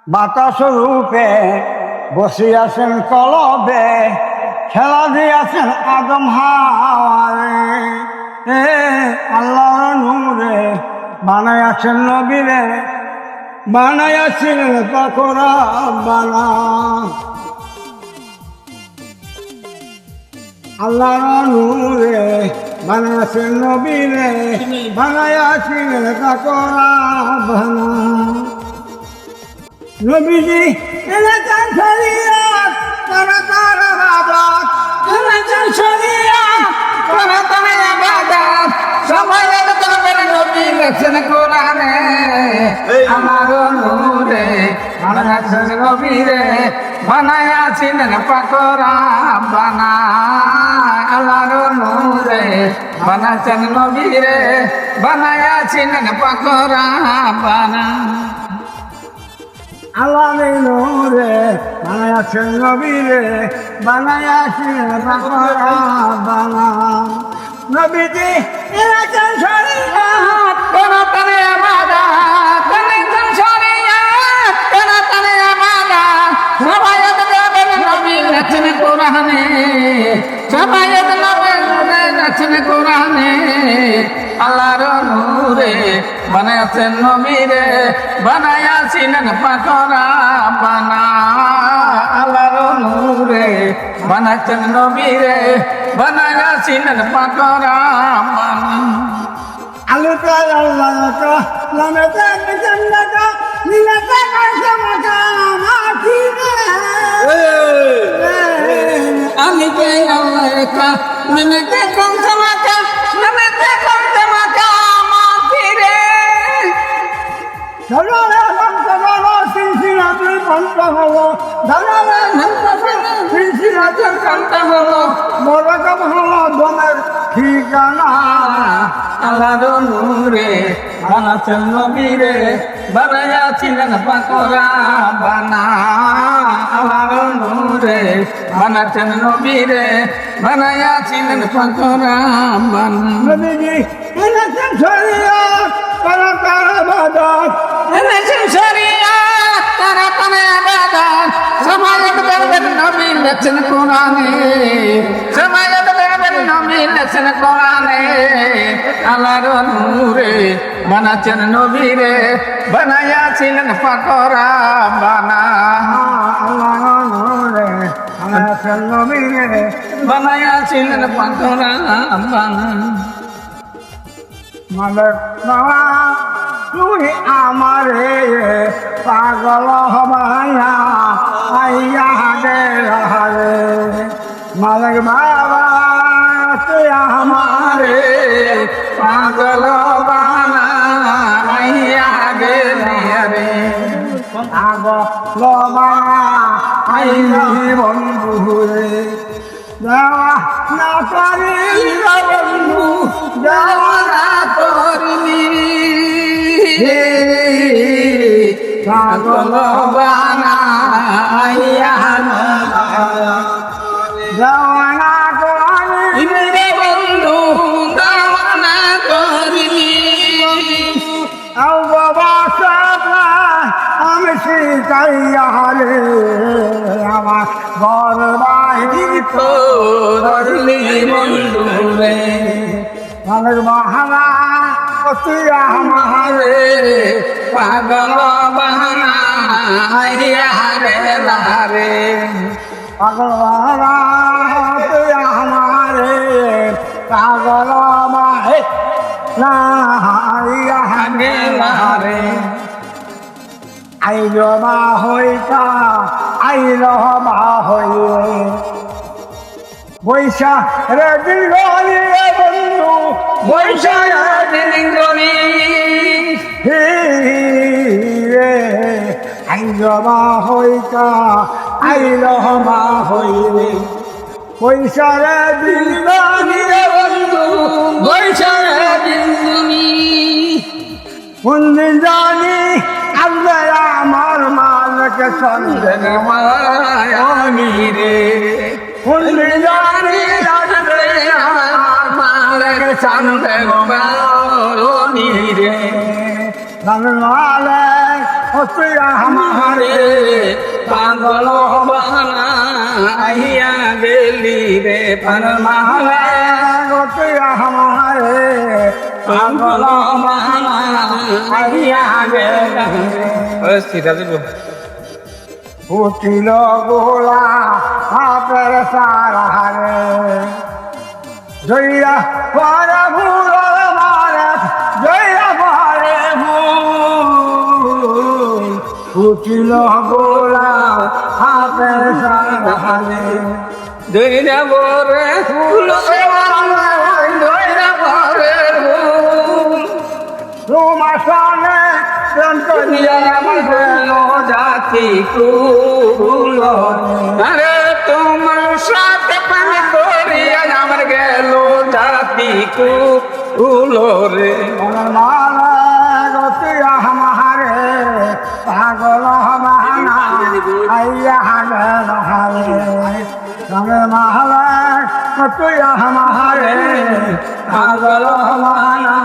বাতাস রূপে বসিয়াছেন কলবে, খেলা দিয়াছেন আদম হাওয়ারে। আল্লাহর নূরে বানাইয়াছেন নবীরে, বানাইয়াছিলেন পাকরা বানা। আল্লাহর নূরে বানাইয়াছেন নবীরে, বানাইয়াছিলেন পাকরা বানা। নবীজি এনেছেন শরীয়ত, তারা তার ইবাদত, এনেছেন শরীয়ত, তারা তার ইবাদত। সবাই করবেন নবী লেখছেন কোরআনে, আমার নূরে বানাইছেন নবীরে, বানাইয়াছিলেন পাকরা বানা। আল্লাহর নূরে বানাইছেন নবীরে, বানাইয়াছিলেন পাকরা বানা। আল্লাহর নূরে বানাইয়াছেন নবীরে, বানাইয়াছিলেন পাকরা বানা। নবীজি এনেছেন শরীয়ত, তারা তার ইবাদত, এনেছেন শরীয়ত, তারা তার ইবাদত। সবাই করবেন নবী লেখছেন কোরআনে, সবাই লেখছেন কোরআনে। আল্লাহর নূরে বানাইয়াছেন নবীরে, বানাইয়াছিলেন পাকরা বানা। আল্লাহর নূরে বানাইছেন নবীরে, বানাইয়াছিলেন পাকরা বানা। আলুকা আল্লাহকা লামেতা জান্নাতা নীলাতা কাশমাকা মাকিনে। আমি কে আল্লাহকা লামেতা কাশমাকা, লামেতা কাশমাকা মাকিনে। ধরলে বন্ধ সিলসিলাতুল বন্ধ হলো, ধরলে সিলসিলাতুল বন্ধ হলো, মরকম হলো দমের ঠিকানা। আল্লাহর নূরে বানাইছেন নবীরে, বানাইয়াছিলেন পাকরা বানা। আল্লাহর নূরে বানাইছেন নবীরে, বানাইয়াছিলেন পাকরা বানা। নবীজি এনেছেন শরীয়ত, তারা তার ইবাদত, এনেছেন শরীয়ত, তারা তার ইবাদত। সবাই করবেন নবী লেখছেন কোরআনে, সবাই করবেন নবী লেখছেন কোরআনে। আল্লাহর নূরে বানাইছেন নবীরে, বানাইয়াছিলেন পাকরা বানা। আল্লাহর নূরে বানাইছেন নবীরে, বানাইয়াছিলেন পাকরা বানা। মালিক বাবা তুই আমারে পাগল হবায়া আইয়া গেলারে। মালিক বাবা তুই আমারে পাগল বানা আইয়া গেলারে। পাগল বানা আইলি বন্ধুরে, দেওয়া না পারিলি বন্ধু, দেওয়া না করিলি। পাগল বানাইয়া দেওয়া না করিলি বন্ধু, দেওয়া না করিলি। আও বাবা সাপা আমি শিখাইয়া রে, আমার ঘর বাহির তো ধরলি বন্ধু রে। আমার মহারা তুই আমারে পাগল বানাইয়া গেলারে। পাগল বানা তুই আমারে পাগল বানাইয়া গেলারে। আইল মা হইতা আইল মা হইয়ে, বৈশা রে দিলগনি বন্ধু, বৈশা রে দিলগনি। আইল মা হইতা আইল মা হইরে, বৈশা রে দিলগনি বন্ধু, বৈশা রে দিলগনি। কোনদিন জানি আল্লাহ আমার মালিক সন্দেহ মায়ামি রে। কোনদিন জানি আমার মালিক সন্দেহ মায়ামি রে। মালিক তুই আমারে পাগল বানাইয়া গেলি রে বনমালা তুই আমারে পাগল বানাইয়া গেলি ফুটিল গোলা হাতের সারারে জয়া পরে ভুল মারে জয়া পরে ভুল ফুটিল গোলা হাতের সারারে জয়া পরে ফুল জয়া পরে ভুল তোমার সামনে জাতি কুল আরে তোমার সাথে পানি করিয়া আমার গেল জাতি কুল রে আমারে পাগল মানা আইয়া গেল হারে মালা তুই আমারে পাগল মানা